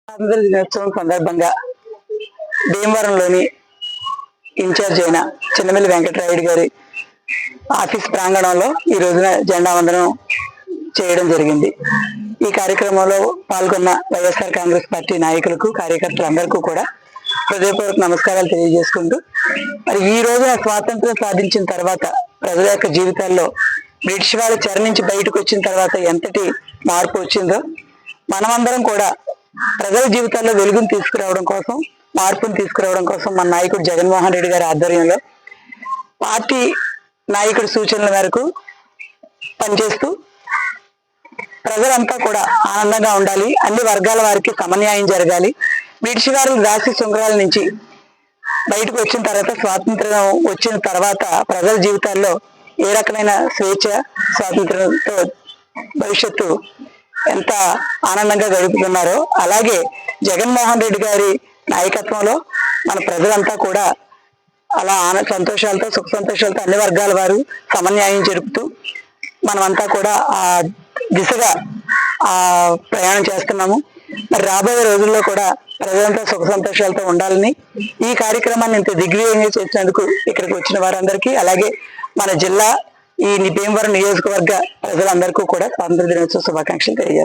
స్వాతంత్ర దినోత్సవం సందర్భంగా భీమవరంలోని ఇన్ఛార్జ్ అయిన చిన్నమిల్లి వెంకటరాయుడు గారి ఆఫీస్ ప్రాంగణంలో ఈ రోజున జెండా వందనం చేయడం జరిగింది. ఈ కార్యక్రమంలో పాల్గొన్న వైఎస్ఆర్ కాంగ్రెస్ పార్టీ నాయకులకు, కార్యకర్తలందరికీ కూడా హృదయపూర్వక నమస్కారాలు తెలియజేసుకుంటూ, మరి ఈ రోజున స్వాతంత్రం సాధించిన తర్వాత ప్రజల యొక్క జీవితాల్లో బ్రిటిష్ వాళ్ళు చెర నుంచి బయటకు వచ్చిన తర్వాత ఎంతటి మార్పు వచ్చిందో మనమందరం కూడా ప్రజల జీవితాల్లో వెలుగును తీసుకురావడం కోసం, మార్పును తీసుకురావడం కోసం మన నాయకుడు జగన్మోహన్ రెడ్డి గారి ఆధ్వర్యంలో పార్టీ నాయకుడి సూచనల మేరకు పనిచేస్తూ ప్రజలంతా కూడా ఆనందంగా ఉండాలి, అన్ని వర్గాల వారికి సమన్యాయం జరగాలి, బ్రిటిష్ వారి దాసి శృంఖలాల నుంచి బయటకు వచ్చిన తర్వాత, స్వాతంత్రం వచ్చిన తర్వాత ప్రజల జీవితాల్లో ఏ రకమైన స్వేచ్ఛ, స్వాతంత్రంతో భవిష్యత్తు ఎంత ఆనందంగా గడుపుతున్నారో, అలాగే జగన్మోహన్ రెడ్డి గారి నాయకత్వంలో మన ప్రజలంతా కూడా అలా సంతోషాలతో, సుఖ సంతోషాలతో అన్ని వర్గాల వారు సమన్యాయం జరుపుతూ మనమంతా కూడా ఆ దిశగా ప్రయాణం చేస్తున్నాము. మరి రాబోయే రోజుల్లో కూడా ప్రజలంతా సుఖ సంతోషాలతో ఉండాలని ఈ కార్యక్రమాన్ని ఇంత దిగ్విజయంగా చేసినందుకు ఇక్కడికి వచ్చిన వారందరికీ, అలాగే మన జిల్లా ఈ భీమవరం నియోజకవర్గ ప్రజలందరికీ కూడా స్వాతంత్ర దినోత్సవ శుభాకాంక్షలు తెలియజేస్తాను.